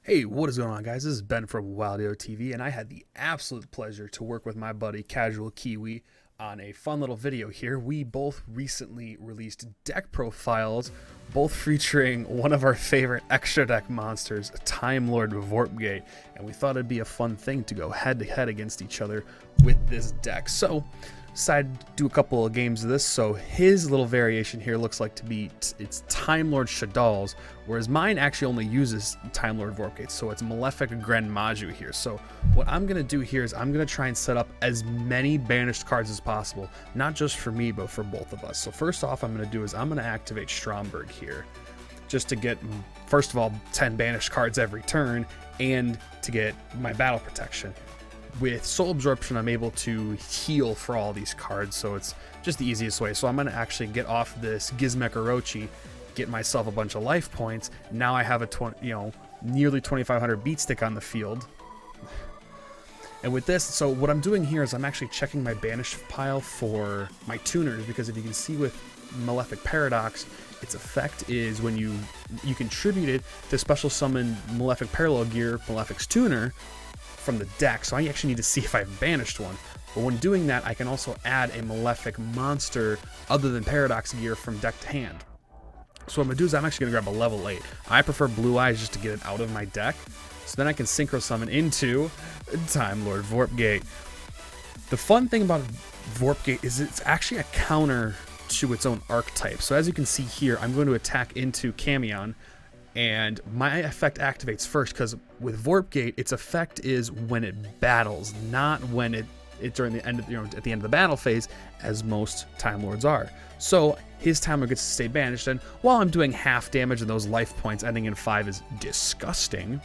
Hey, what is going on, guys? This is Ben from Wildio TV, and I had the absolute pleasure to work with my buddy Casual Kiwi on a fun little video here. We both recently released deck profiles, both featuring one of our favorite extra deck monsters, Timelord Vorpgate, and we thought it'd be a fun thing to go head to head against each other with this deck. So, decided to do a couple of games of this. So his little variation here looks like to be it's Timelord Shaddolls, whereas mine actually only uses Timelord Vorpgate, so it's MALEFIC GREN MAJU here. So what I'm gonna do here is I'm gonna try and set up as many banished cards as possible, not just for me but for both of us. So first off, I'm gonna do is I'm gonna activate Stromberg here, just to get, first of all, 10 banished cards every turn, and to get my battle protection. With Soul Absorption, I'm able to heal for all these cards, so it's just the easiest way. So I'm going to actually get off this Gizmek Orochi, get myself a bunch of life points. Now I have a nearly 2,500 beat stick on the field. And with this, so what I'm doing here is I'm actually checking my banished pile for my tuners, because if you can see with Malefic Paradox, its effect is when you contribute it to special summon Malefic Parallel Gear, Malefic's tuner, from the deck. So I actually need to see if I've banished one. But when doing that, I can also add a Malefic monster other than Paradox Gear from deck to hand. So what I'm gonna do is I'm actually gonna grab a level 8. I prefer Blue Eyes just to get it out of my deck. So then I can synchro summon into Timelord Vorpgate. The fun thing about Vorpgate is it's actually a counter to its own archetype. So as you can see here, I'm going to attack into Camion, and my effect activates first, because with Vorpgate, its effect is when it battles, not when it during the end of, at the end of the battle phase, as most Time Lords are. So his Time Lord gets to stay banished, and while I'm doing half damage and those life points ending in 5 is disgusting,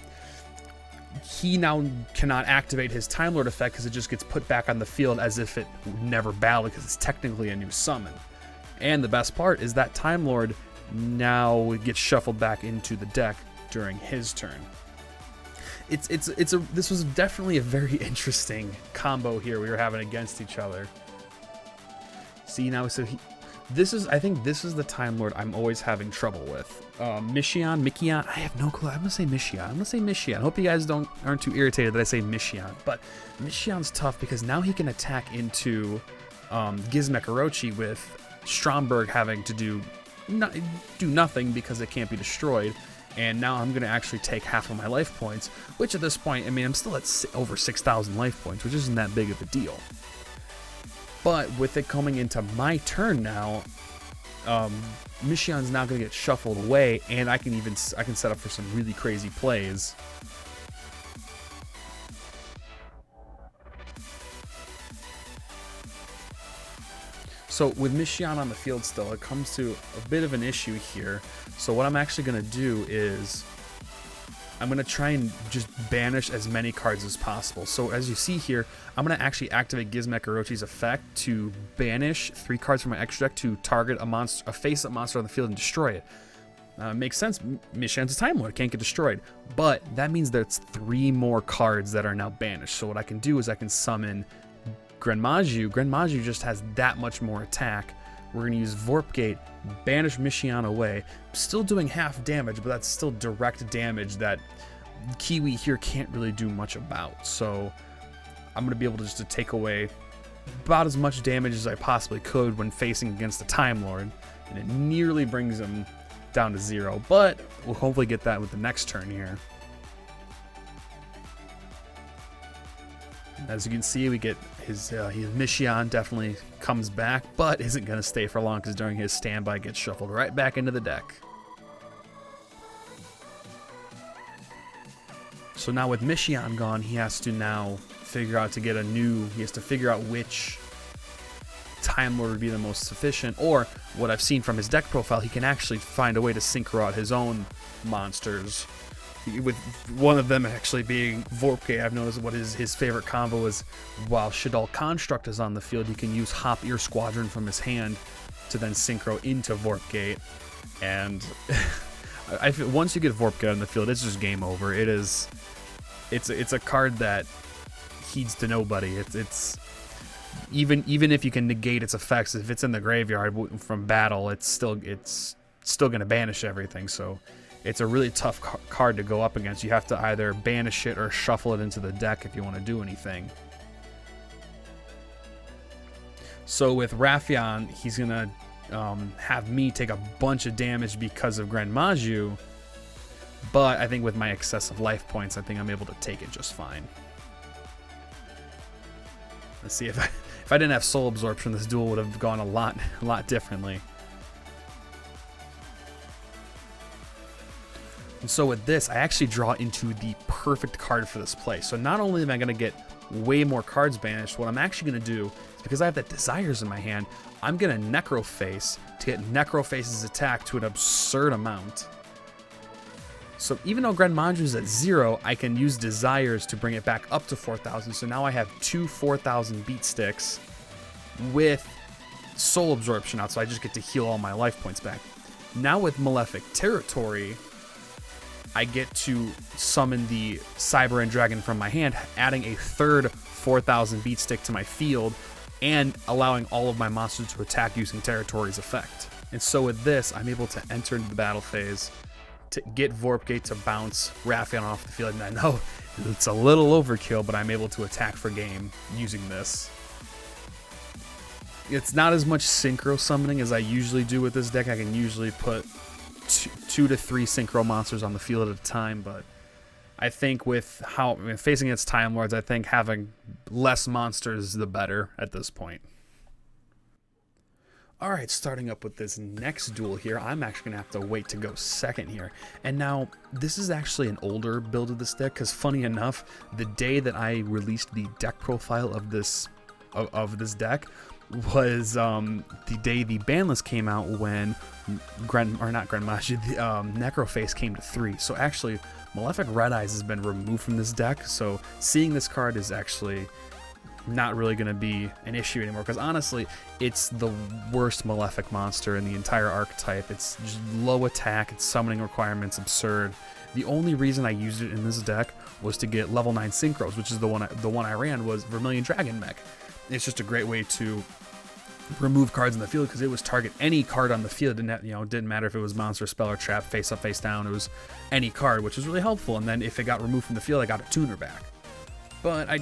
he now cannot activate his Time Lord effect because it just gets put back on the field as if it never battled, because it's technically a new summon. And the best part is that Time Lord now gets shuffled back into the deck during his turn. This was definitely a very interesting combo here we were having against each other. See now, so I think this is the Time Lord I'm always having trouble with. Michion, I have no clue. I'm gonna say Michion. I hope you guys aren't too irritated that I say Michion, but Michion's tough because now he can attack into Gizmek Orochi with Stromberg having to do nothing because it can't be destroyed. And now I'm going to actually take half of my life points, which at this point, I mean, I'm still at over 6,000 life points, which isn't that big of a deal. But with it coming into my turn now, Michion's now going to get shuffled away, and I can set up for some really crazy plays. So with Michion on the field still, it comes to a bit of an issue here. So what I'm actually going to do is I'm going to try and just banish as many cards as possible. So as you see here, I'm going to actually activate Gizmek Orochi's effect to banish 3 cards from my extra deck to target a face-up monster on the field and destroy it. It makes sense. Michion's a Time Lord, can't get destroyed. But that means there's 3 more cards that are now banished. So what I can do is I can summon Gren Maju. Gren Maju just has that much more attack. We're going to use Vorpgate, banish Michion away. Still doing half damage, but that's still direct damage that Kiwi here can't really do much about. So I'm going to be able to just take away about as much damage as I possibly could when facing against the Time Lord, and it nearly brings him down to 0. But we'll hopefully get that with the next turn here. As you can see, we get his Michion definitely comes back, but isn't going to stay for long because during his standby gets shuffled right back into the deck. So now with Michion gone, he has to now figure out he has to figure out which Time Lord would be the most sufficient, or what I've seen from his deck profile, he can actually find a way to synchro out his own monsters. With one of them actually being Vorpgate, I've noticed what his favorite combo is. While Shaddolls Construct is on the field, he can use Hop Ear Squadron from his hand to then synchro into Vorpgate. And I feel once you get Vorpgate on the field, it's just game over. It's a card that heeds to nobody. It's even if you can negate its effects, if it's in the graveyard from battle, it's still going to banish everything. So it's a really tough card to go up against. You have to either banish it or shuffle it into the deck if you want to do anything. So with Raffion, he's going to have me take a bunch of damage because of Gren Maju, but I think with my excessive life points, I think I'm able to take it just fine. Let's see, if I didn't have soul absorption, this duel would have gone a lot differently. And so with this, I actually draw into the perfect card for this play. So not only am I going to get way more cards banished, what I'm actually going to do is, because I have that Desires in my hand, I'm going to Necroface to get Necroface's attack to an absurd amount. So even though Gren Maju is at 0, I can use Desires to bring it back up to 4,000. So now I have 2 4,000 beat sticks with Soul Absorption out, so I just get to heal all my life points back. Now with Malefic Territory, I get to summon the Cyber and Dragon from my hand, adding a third 4,000 beat stick to my field, and allowing all of my monsters to attack using Territory's effect. And so with this, I'm able to enter into the battle phase to get Vorpgate to bounce Raffion off the field. And I know it's a little overkill, but I'm able to attack for game using this. It's not as much synchro summoning as I usually do with this deck. I can usually put 2 to 3 synchro monsters on the field at a time, but I think with how facing against Time Lords, I think having less monsters the better at this point. Alright, starting up with this next duel here, I'm actually going to have to wait to go second here. And now, this is actually an older build of this deck, because funny enough, the day that I released the deck profile of this deck was the day the ban list came out, when Necroface came to 3. So actually, Malefic Red Eyes has been removed from this deck, so seeing this card is actually not really going to be an issue anymore, because honestly, it's the worst Malefic monster in the entire archetype. It's just low attack, its summoning requirements absurd. The only reason I used it in this deck was to get level 9 synchros, which is the one I ran was Vermilion Dragon Mech. It's just a great way to remove cards in the field, because it was target any card on the field. Didn't matter if it was monster, spell, or trap, face up, face down. It was any card, which was really helpful. And then if it got removed from the field, I got a tuner back. But I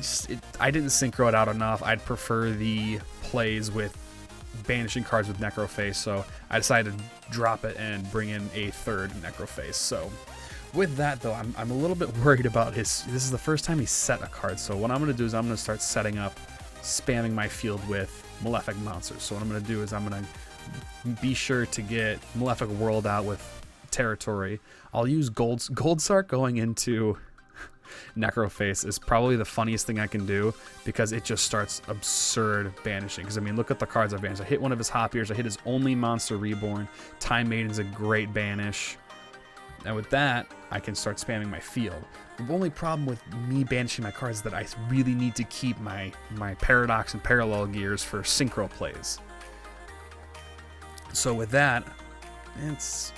didn't synchro it out enough. I'd prefer the plays with banishing cards with Necroface, so I decided to drop it and bring in a third Necroface. So with that though, I'm a little bit worried about this is the first time he set a card. So what I'm going to do is I'm going to start setting up, spamming my field with Malefic monsters. So what I'm going to do is I'm going to be sure to get Malefic World out with Territory. I'll use Goldsark going into Necroface is probably the funniest thing I can do, because it just starts absurd banishing. Because I mean, look at the cards I've banished. I hit one of his Hopiers, I hit his only monster Reborn. Time Maiden's a great banish, and with that I can start spamming my field. The only problem with me banishing my cards is that I really need to keep my Paradox and Parallel gears for synchro plays. So with that, it's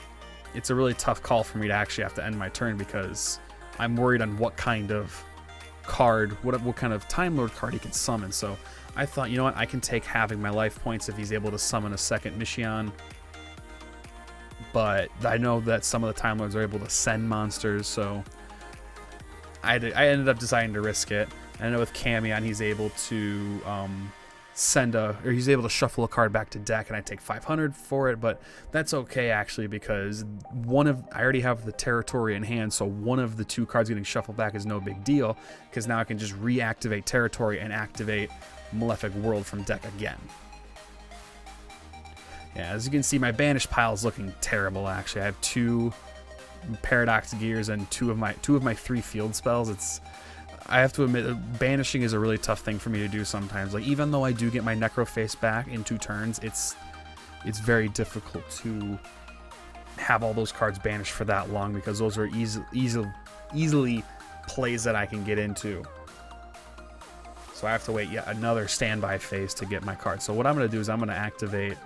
a really tough call for me to actually have to end my turn, because I'm worried on what kind of card, what kind of Time Lord card he can summon. So I thought, you know what, I can take having my life points if he's able to summon a second Mission. But I know that some of the Time Lords are able to send monsters, so I ended up deciding to risk it. And I know with Camion, he's able to he's able to shuffle a card back to deck, and I take 500 for it, but that's okay actually, because I already have the Territory in hand, so one of the 2 cards getting shuffled back is no big deal, because now I can just reactivate Territory and activate Malefic World from deck again. Yeah, as you can see, my banished pile is looking terrible actually. I have 2 Paradox gears and 2 of my 3 field spells. I have to admit, banishing is a really tough thing for me to do sometimes. Like, even though I do get my Necroface back in 2 turns, it's very difficult to have all those cards banished for that long, because those are easily plays that I can get into. So I have to wait yet another standby phase to get my card. So what I'm going to do is I'm going to activate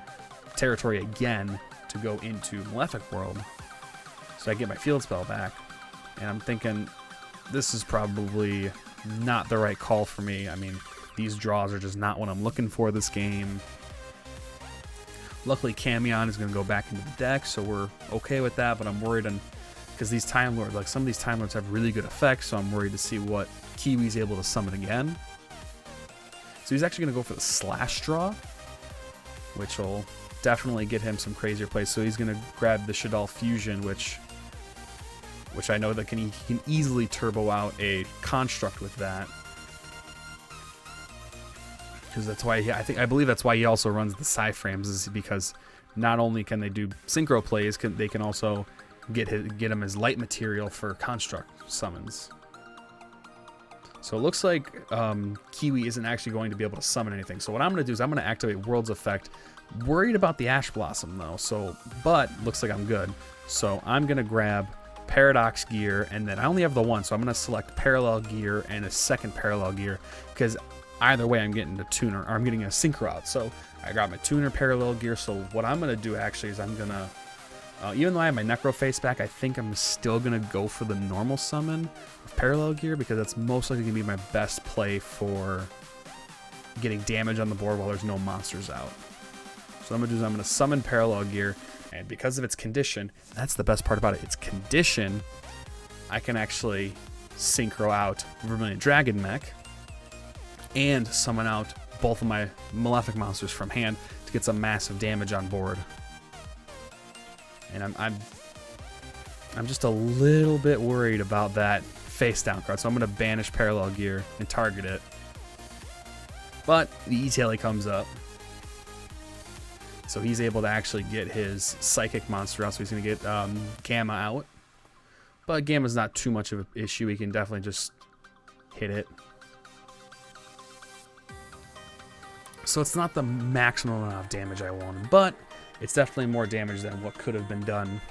Territory again to go into Malefic World, so I get my field spell back. And I'm thinking, this is probably not the right call for me. I mean, these draws are just not what I'm looking for this game. Luckily, Camion is going to go back into the deck, so we're okay with that, but I'm worried on because these Time Lords, like some of these Time Lords have really good effects, so I'm worried to see what Kiwi's able to summon again. So he's actually going to go for the Slash Draw, which will definitely get him some crazier plays. So he's going to grab the Shaddolls Fusion, which I know that he can easily turbo out a Construct with that. Because that's why I believe that's why he also runs the Psy-Frames, is because not only can they do synchro plays, they can also get him as light material for Construct summons. So it looks like Kiwi isn't actually going to be able to summon anything. So what I'm going to do is I'm going to activate World's Effect. Worried about the Ash Blossom though, but looks like I'm good. So I'm going to grab Paradox Gear, and then I only have the one, so I'm going to select Parallel Gear and a second Parallel Gear, because either way I'm getting a tuner, or I'm getting a synchro out. So I got my tuner Parallel Gear. So what I'm going to do actually is I'm going to, even though I have my Necro face back, I think I'm still going to go for the normal summon of Parallel Gear, because that's most likely going to be my best play for getting damage on the board while there's no monsters out. So what I'm going to do is I'm going to summon Parallel Gear, and because of its condition, that's the best part about it, its condition, I can actually synchro out Vermilion Dragon Mech and summon out both of my Malefic monsters from hand to get some massive damage on board. And I'm just a little bit worried about that face down card, so I'm going to banish Parallel Gear and target it. But the E-Tail comes up, so he's able to actually get his Psychic monster out, so he's going to get Gamma out. But Gamma's not too much of an issue, he can definitely just hit it. So it's not the maximum amount of damage I wanted, but it's definitely more damage than what could have been done.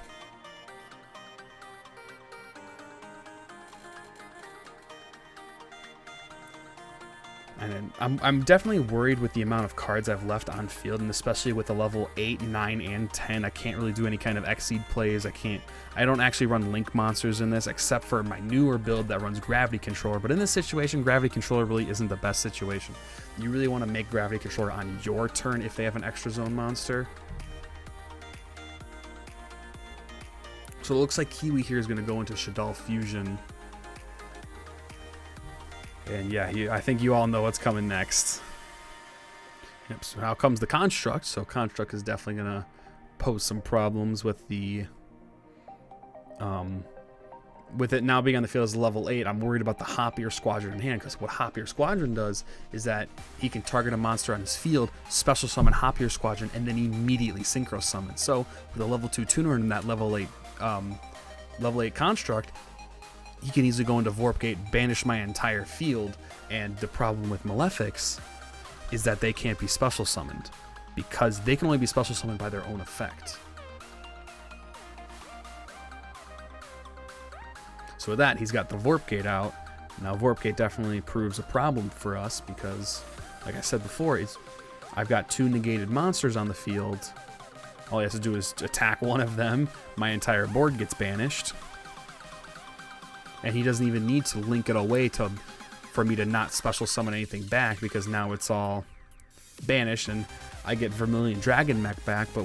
And then I'm definitely worried with the amount of cards I've left on field, and especially with the level 8, 9, and 10, I can't really do any kind of Exceed plays. I don't actually run Link monsters in this, except for my newer build that runs Gravity Controller. But in this situation, Gravity Controller really isn't the best situation. You really want to make Gravity Controller on your turn if they have an Extra Zone monster. So it looks like Kiwi here is going to go into Shaddolls Fusion. And yeah, I think you all know what's coming next. Yep, so now comes the Construct. So Construct is definitely going to pose some problems with the... with it now being on the field as level 8, I'm worried about the Hopier Squadron in hand, because what Hopier Squadron does is that he can target a monster on his field, special summon Hopier Squadron, and then immediately synchro summon. So with a level 2 tuner and that level 8 Construct, he can easily go into Vorpgate, banish my entire field, and the problem with Malefics is that they can't be special summoned, because they can only be special summoned by their own effect. So with that, he's got the Vorpgate out. Now Vorpgate definitely proves a problem for us, because, like I said before, I've got 2 negated monsters on the field. All he has to do is attack one of them, my entire board gets banished. And he doesn't even need to link it away for me to not special summon anything back, because now it's all banished and I get Vermilion Dragon Mech back. But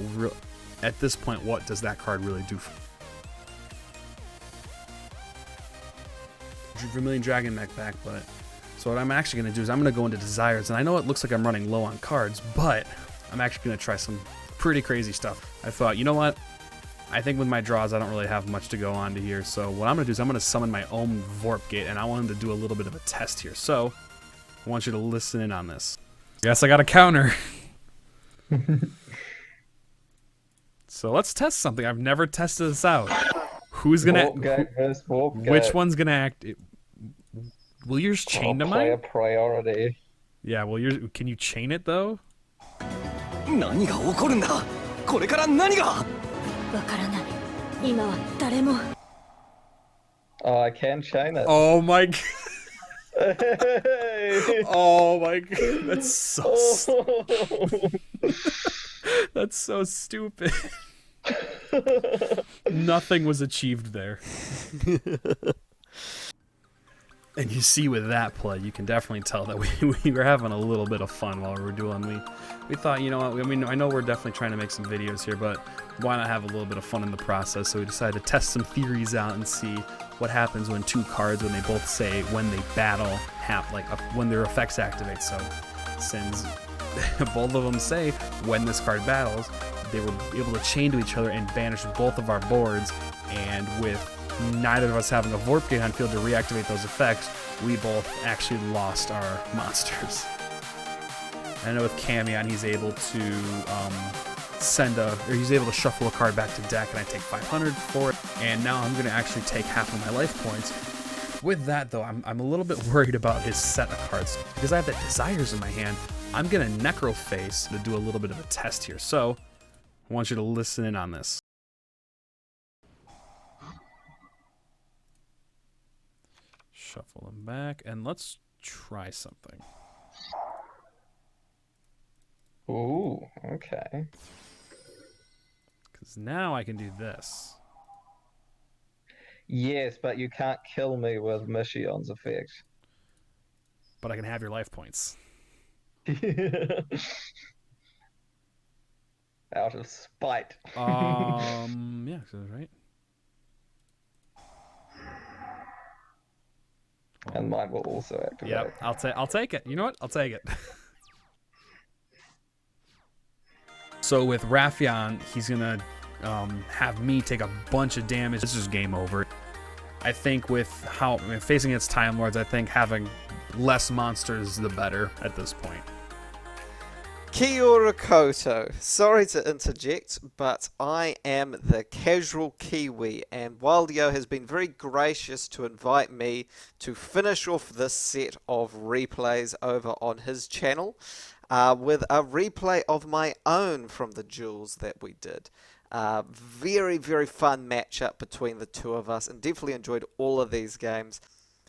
at this point, what does that card really do for me? Vermilion Dragon Mech back, but so what I'm actually going to do is I'm going to go into Desires, and I know it looks like I'm running low on cards, but I'm actually going to try some pretty crazy stuff. I thought, you know what? I think with my draws, I don't really have much to go on to here. So what I'm going to do is I'm going to summon my own Vorpgate, and I want him to do a little bit of a test here. So I want you to listen in on this. Yes, I got a counter. So let's test something. I've never tested this out. Who's going to... Which one's going to act... Will yours chain to mine? Priority. Yeah, well, can you chain it, though? Oh, I can chain it. Oh my god. Oh my god. That's so That's so stupid. Nothing was achieved there. And you see with that play, you can definitely tell that we were having a little bit of fun while we were dueling. We thought, you know what, I mean, I know we're definitely trying to make some videos here, but why not have a little bit of fun in the process? So we decided to test some theories out and see what happens when two cards, when they both say when they battle, when their effects activate. So since both of them say when this card battles, they were able to chain to each other and banish both of our boards. And with neither of us having a Vorpgate on field to reactivate those effects, we both actually lost our monsters. I know with Camion, he's able to he's able to shuffle a card back to deck, and I take 500 for it. And now I'm going to actually take half of my life points. With that, though, I'm a little bit worried about his set of cards because I have that Desires in my hand. I'm going to Necroface to do a little bit of a test here. So I want you to listen in on this. Shuffle them back, and let's try something. Ooh, okay. Because now I can do this. Yes, but you can't kill me with Michionne's effect. But I can have your life points. Out of spite. Yeah, so that's right. And mine will also activate. Yep, I'll take it. You know what? I'll take it. So with Raffion, he's gonna have me take a bunch of damage. This is game over. I think with facing against Timelords, I think having less monsters the better at this point. Kia ora koto. Sorry to interject, but I am the Casual Kiwi, and Wildio has been very gracious to invite me to finish off this set of replays over on his channel with a replay of my own from the duels that we did. Very, very fun matchup between the two of us, and definitely enjoyed all of these games.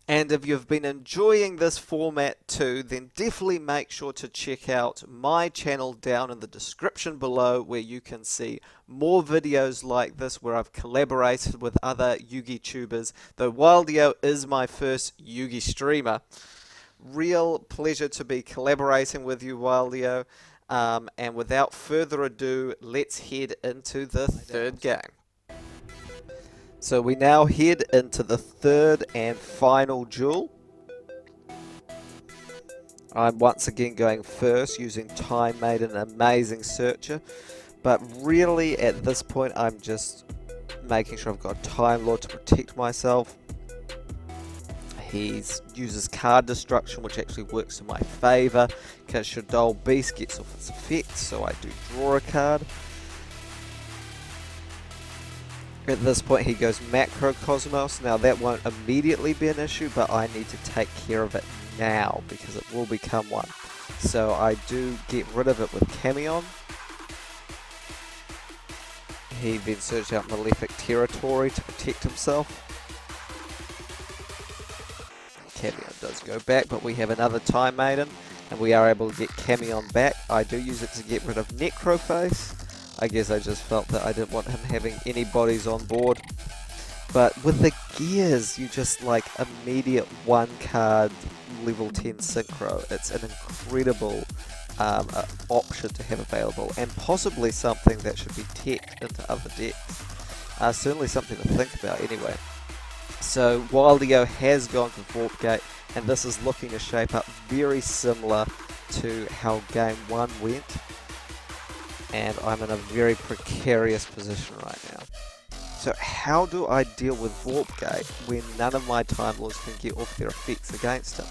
And if you've been enjoying this format too, then definitely make sure to check out my channel down in the description below, where you can see more videos like this where I've collaborated with other Yugi tubers, though Wildio is my first Yugi streamer. Real pleasure to be collaborating with you, Wildio. And without further ado, let's head into the third game. So we now head into the third and final duel. I'm once again going first using Time Maiden, Amazing Searcher. But really at this point I'm just making sure I've got a Time Lord to protect myself. He uses card destruction, which actually works in my favour because Shaddolls Beast gets off its effect, so I do draw a card. At this point he goes Macrocosmos. Now that won't immediately be an issue, but I need to take care of it now because it will become one. So I do get rid of it with Camion. He then searches out Malefic Territory to protect himself. Camion does go back, but we have another Time Maiden, and we are able to get Camion back. I do use it to get rid of Necroface. I guess I just felt that I didn't want him having any bodies on board. But with the gears, you just like immediate one card level 10 synchro. It's an incredible option to have available, and possibly something that should be teched into other decks. Certainly something to think about anyway. So Wildio has gone for Vorpgate, and this is looking to shape up very similar to how game 1 went. And I'm in a very precarious position right now. So how do I deal with Vorpgate when none of my Time Lords can get off their effects against him?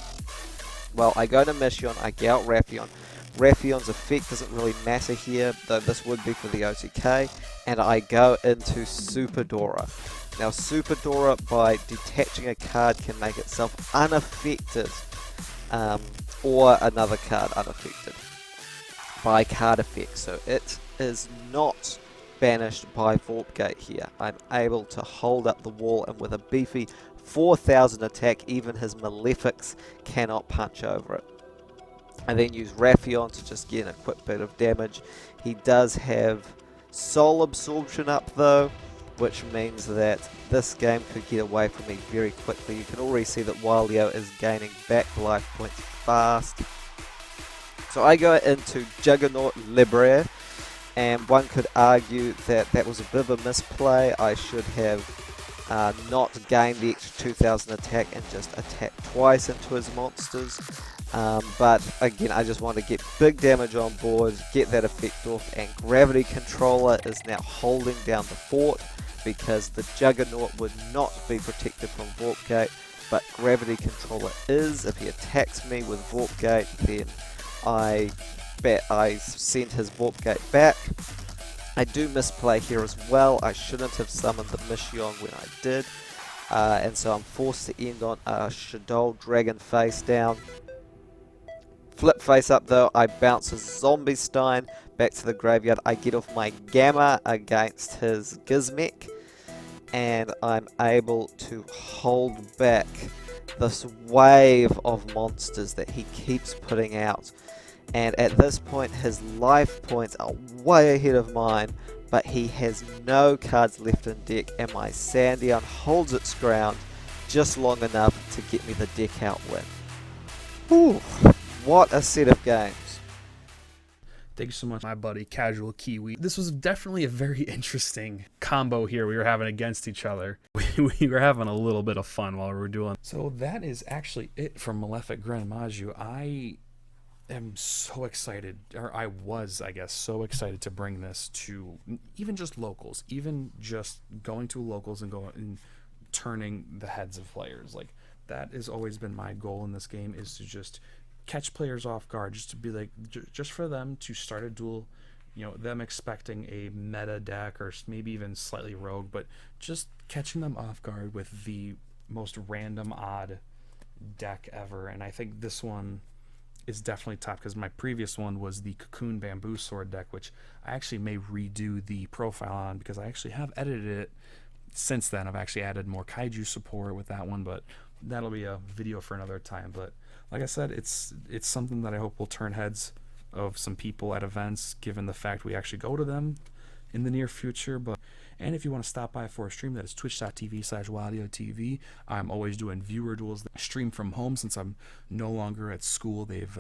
Well, I go to Mission, I get out Raffion. Raffion's effect doesn't really matter here, though this would be for the OTK. And I go into Super Dora. Now Super Dora, by detaching a card, can make itself unaffected, or another card unaffected by card effect. So it is not banished by Vorpgate here. I'm able to hold up the wall, and with a beefy 4000 attack, even his Malefics cannot punch over it. I then use Raffion to just get a quick bit of damage. He does have Soul Absorption up though, which means that this game could get away from me very quickly. You can already see that Wildio is gaining back life points fast. So I go into Juggernaut Libraire, and one could argue that that was a bit of a misplay. I should have not gained the extra 2000 attack and just attack twice into his monsters. But again, I just want to get big damage on board, get that effect off, and Gravity Controller is now holding down the fort because the Juggernaut would not be protected from Vorpgate, but Gravity Controller is. If he attacks me with Vorpgate, then I bet I send his Vorpgate back. I do misplay here as well. I shouldn't have summoned the Mission when I did, and so I'm forced to end on a Shaddolls Dragon face down. Flip face up though, I bounce his Zombie Stein back to the graveyard. I get off my Gamma against his Gizmek, and I'm able to hold back this wave of monsters that he keeps putting out. And at this point, his life points are way ahead of mine, but he has no cards left in deck, and my Sandion holds its ground just long enough to get me the deck out win. Whew. What a set of games. Thank you so much, my buddy Casual Kiwi. This was definitely a very interesting combo here we were having against each other. We were having a little bit of fun while we were doing. So that is actually it from MALEFIC GREN MAJU. I am so excited, or I was, I guess, so excited to bring this to even just locals, even just going to locals and going and turning the heads of players. Like, that has always been my goal in this game, is to just catch players off guard, just to be like, just for them to start a duel, you know, them expecting a meta deck or maybe even slightly rogue, but just catching them off guard with the most random odd deck ever. And I think this one is definitely top, because my previous one was the Cocoon Bamboo Sword deck, which I actually may redo the profile on, because I actually have edited it since then. I've actually added more kaiju support with that one, but that'll be a video for another time. But like I said, it's something that I hope will turn heads of some people at events, given the fact we actually go to them in the near future. And if you want to stop by for a stream, that is twitch.tv/WildioTV. I'm always doing viewer duels. I stream from home since I'm no longer at school. They've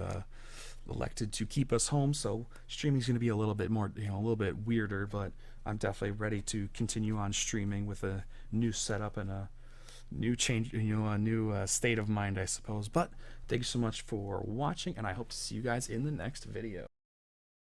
elected to keep us home, so streaming is going to be a little bit more, a little bit weirder. But I'm definitely ready to continue on streaming with a new setup and a new change, a new state of mind, I suppose. But thank you so much for watching, and I hope to see you guys in the next video.